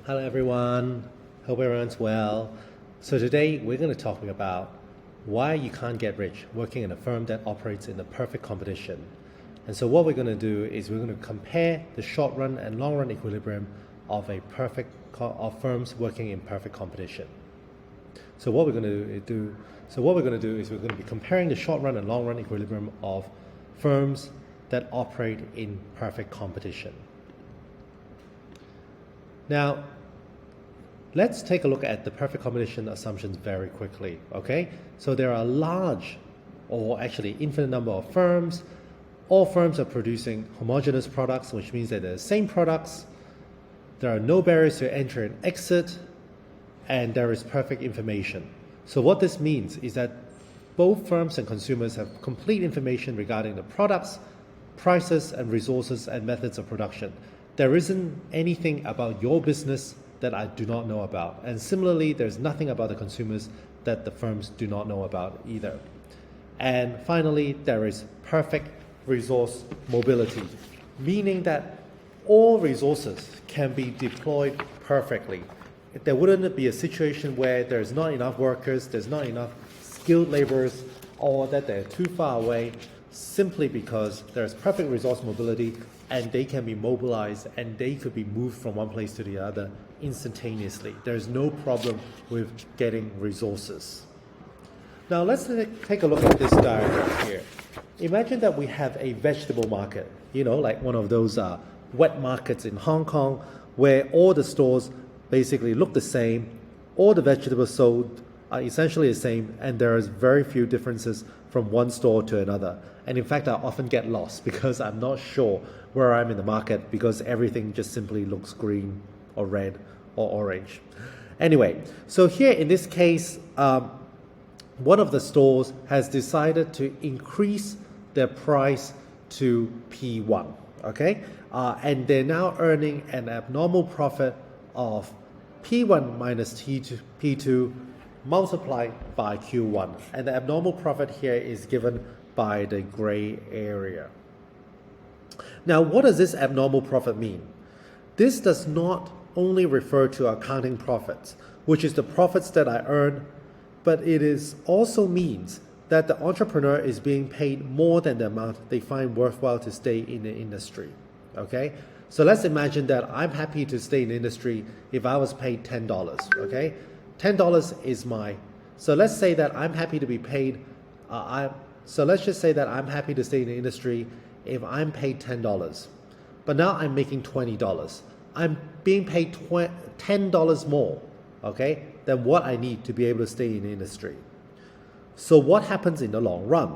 Hello everyone, hope everyone's well. So today we're going to talk about why you can't get rich working in a firm that operates in a perfect competition. And so what we're going to do is we're going to compare the short run and long run equilibrium of of firms working in perfect competition. So what we're going to do is we're going to be comparing the short run and long run equilibrium of firms that operate in perfect competition. Now, let's take a look at the perfect competition assumptions very quickly, okay? So there are a large, or actually infinite number of firms. All firms are producing homogeneous products, which means that they're the same products. There are no barriers to enter and exit, and there is perfect information. So what this means is that both firms and consumers have complete information regarding the products, prices, and resources and methods of production. There isn't anything about your business that I do not know about. And similarly, there's nothing about the consumers that the firms do not know about either. And finally, there is perfect resource mobility, meaning that all resources can be deployed perfectly. There wouldn't be a situation where there's not enough workers, there's not enough skilled laborers, or that they're too far away, simply because there's perfect resource mobility and they can be mobilized and they could be moved from one place to the other instantaneously. There's no problem with getting resources. Now let's take a look at this diagram here. Imagine that we have a vegetable market, like one of those wet markets in Hong Kong where all the stores basically look the same, all the vegetables sold are essentially the same, and there is very few differences from one store to another. And in fact, I often get lost because I'm not sure where I'm in the market because everything just simply looks green or red or orange. Anyway, so here in this case, one of the stores has decided to increase their price to P1, okay? And they're now earning an abnormal profit of P1 minus P2 multiplied by Q1. And the abnormal profit here is given by the gray area. Now, what does this abnormal profit mean? This does not only refer to accounting profits, which is the profits that I earn, but it also means that the entrepreneur is being paid more than the amount they find worthwhile to stay in the industry, okay? So let's imagine that I'm happy to stay in the industry if I was paid $10, okay? $10 is so let's say that I'm happy to be paid, so let's just say that I'm happy to stay in the industry if I'm paid $10. But now I'm making $20. I'm being paid $10 more, okay, than what I need to be able to stay in the industry. So what happens in the long run?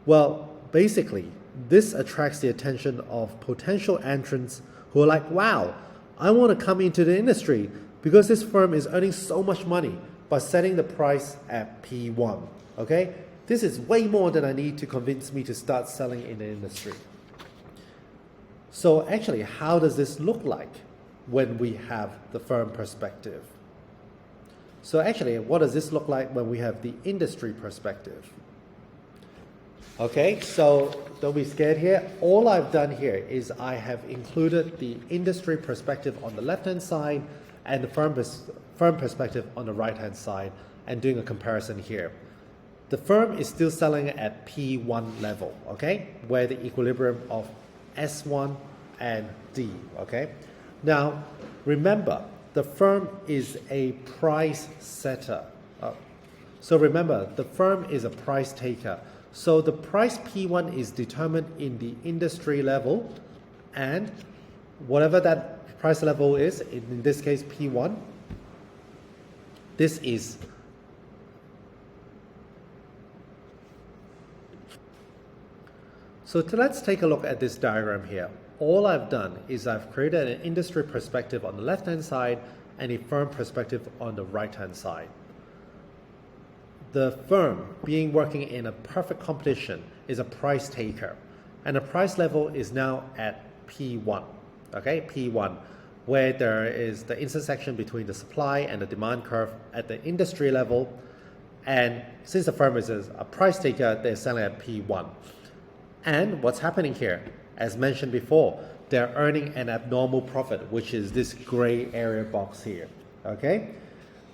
Well, basically, this attracts the attention of potential entrants who are like, wow, I want to come into the industry because this firm is earning so much money by setting the price at P1, okay? This is way more than I need to convince me to start selling in the industry. So actually, how does this look like when we have the firm perspective? So actually, what does this look like when we have the industry perspective? Okay, so don't be scared here. All I've done here is I have included the industry perspective on the left-hand side and the firm perspective on the right-hand side and doing a comparison here. The firm is still selling at P1 level, okay, where the equilibrium of S1 and D, okay? Now, remember, the firm is a price setter. So remember, the firm is a price taker. So the price P1 is determined in the industry level, and whatever that price level is, in this case P1, this is so let's take a look at this diagram here. All I've done is I've created an industry perspective on the left-hand side and a firm perspective on the right-hand side. The firm being working in a perfect competition is a price taker, and the price level is now at P1, okay, P1, where there is the intersection between the supply and the demand curve at the industry level, and since the firm is a price taker, they're selling at P1. And what's happening here? As mentioned before, they're earning an abnormal profit, which is this gray area box here. Okay?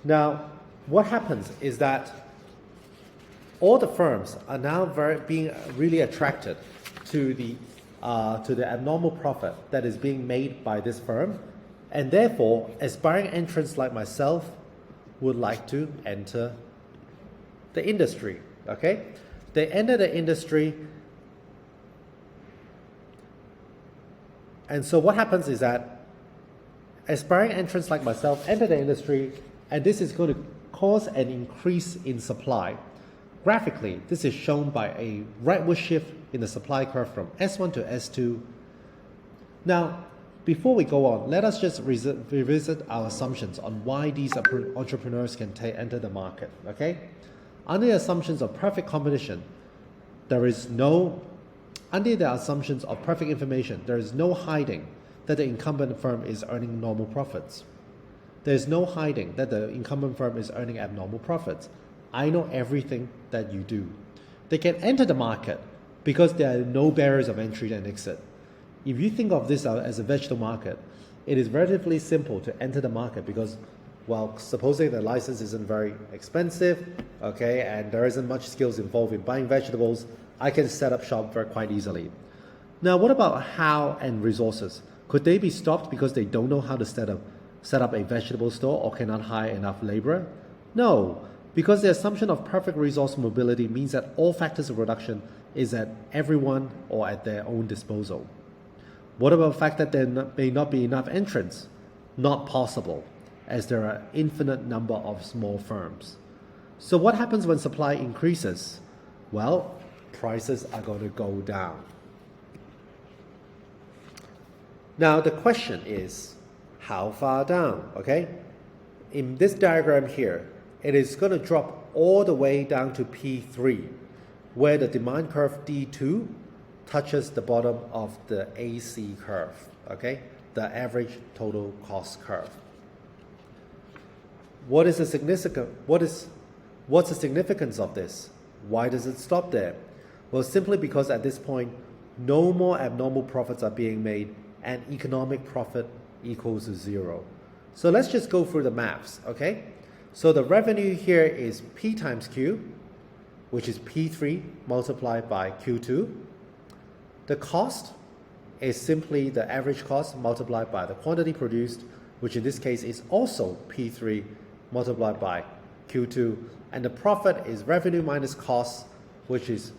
Now, what happens is that all the firms are now being really attracted to the abnormal profit that is being made by this firm, and therefore aspiring entrants like myself would like to enter the industry. Okay, they enter the industry, and so what happens is that aspiring entrants like myself enter the industry, and this is going to cause an increase in supply. Graphically, this is shown by a rightward shift in the supply curve from S1 to S2. Now, before we go on, let us just revisit our assumptions on why these entrepreneurs can enter the market. Okay, under the assumptions of perfect competition, under the assumptions of perfect information, there is no hiding that the incumbent firm is earning normal profits. There is no hiding that the incumbent firm is earning abnormal profits. I know everything that you do. They can enter the market because there are no barriers of entry and exit. If you think of this as a vegetable market, it is relatively simple to enter the market because, well, supposing the license isn't very expensive, okay, and there isn't much skills involved in buying vegetables, I can set up shop quite easily. Now, what about how and resources? Could they be stopped because they don't know how to set up a vegetable store or cannot hire enough labor? No, because the assumption of perfect resource mobility means that all factors of production is at everyone or at their own disposal. What about the fact that there may not be enough entrants? Not possible, as there are infinite number of small firms. So what happens when supply increases? Well, prices are going to go down. Now the question is, how far down? Okay, in this diagram here, it is going to drop all the way down to P3, where the demand curve D2 touches the bottom of the AC curve, okay, the average total cost curve. What's the significance of this? Why does it stop there? Well, simply because at this point, no more abnormal profits are being made and economic profit equals to zero. So let's just go through the maths, okay? So the revenue here is P times Q, which is P3 multiplied by Q2. The cost is simply the average cost multiplied by the quantity produced, which in this case is also P3 multiplied by Q2. And the profit is revenue minus cost, which is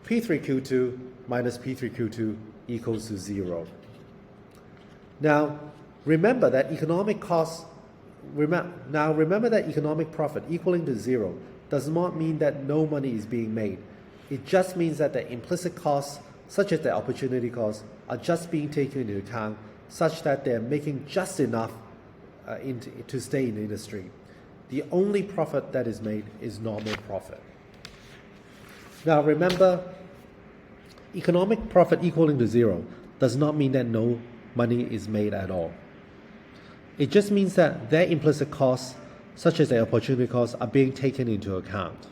P3Q2 minus P3Q2 equals to zero. Now, remember that economic profit equaling to zero does not mean that no money is being made. It just means that the implicit costs, such as the opportunity costs, are just being taken into account such that they're making just enough to stay in the industry. The only profit that is made is normal profit. Now remember, economic profit equaling to zero does not mean that no money is made at all. It just means that their implicit costs, such as the opportunity costs, are being taken into account,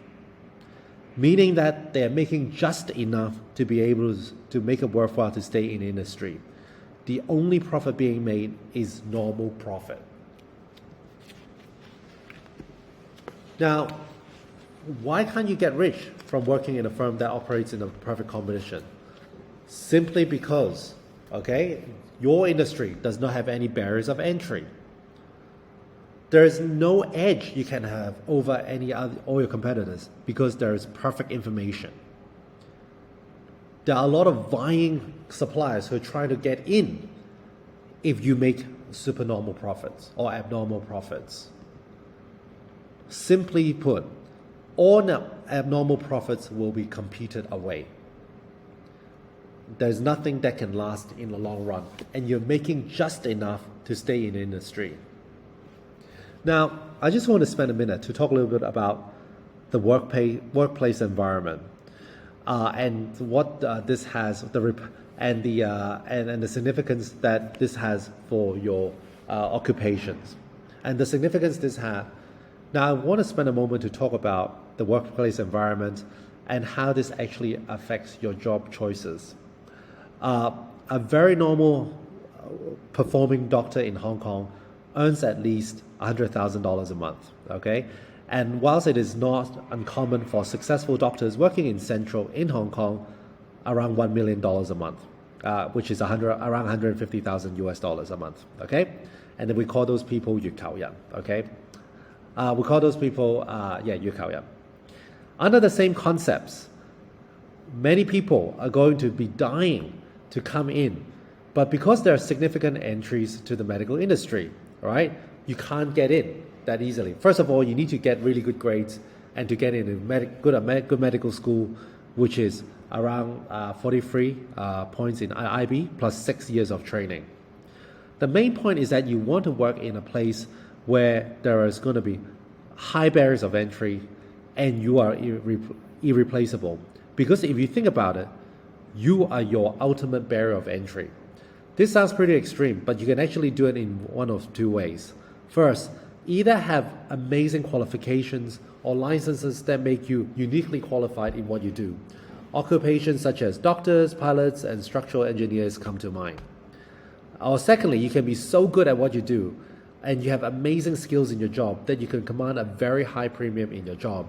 meaning that they are making just enough to be able to make it worthwhile to stay in the industry. The only profit being made is normal profit. Now, why can't you get rich from working in a firm that operates in a perfect competition? Simply because, okay, your industry does not have any barriers of entry. There is no edge you can have over all your competitors because there is perfect information. There are a lot of vying suppliers who are trying to get in if you make supernormal profits or abnormal profits. Simply put, all abnormal profits will be competed away. There's nothing that can last in the long run, and you're making just enough to stay in the industry. Now, I just want to spend a minute to talk a little bit about the workplace environment and what this has, and the significance that this has for your occupations, and the significance this has. Now, I want to spend a moment to talk about the workplace environment and how this actually affects your job choices. A very normal performing doctor in Hong Kong earns at least $100,000 a month, okay? And whilst it is not uncommon for successful doctors working in Central in Hong Kong, around $1 million a month, which is around 150,000 US dollars a month, okay? And then we call those people Yue Kao Yan, okay? We call those people, Yue Kao Yan. Under the same concepts, many people are going to be dying to come in, but because there are significant entries to the medical industry, right? You can't get in that easily. First of all, you need to get really good grades and to get in a good medical school, which is around 43 points in IB plus 6 years of training. The main point is that you want to work in a place where there is going to be high barriers of entry and you are irreplaceable. Because if you think about it, you are your ultimate barrier of entry. This sounds pretty extreme, but you can actually do it in one of two ways. First, either have amazing qualifications or licenses that make you uniquely qualified in what you do. Occupations such as doctors, pilots, and structural engineers come to mind. Or secondly, you can be so good at what you do and you have amazing skills in your job that you can command a very high premium in your job.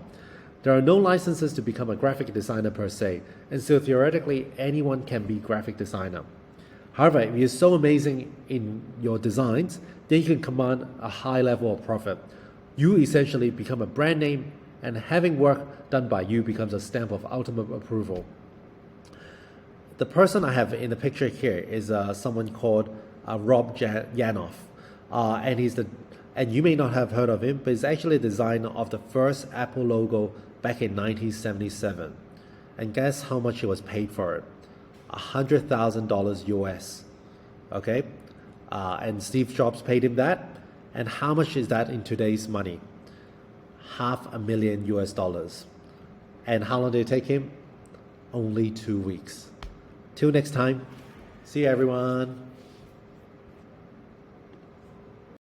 There are no licenses to become a graphic designer per se, and so theoretically anyone can be graphic designer. However, if you're so amazing in your designs, then you can command a high level of profit. You essentially become a brand name, and having work done by you becomes a stamp of ultimate approval. The person I have in the picture here is someone called Rob Yanoff, and you may not have heard of him, but he's actually the designer of the first Apple logo back in 1977. And guess how much he was paid for it? $100,000 US. Okay, and Steve Jobs paid him that. And how much is that in today's money? $500,000 US. And how long did it take him? Only 2 weeks. Till next time, see you everyone.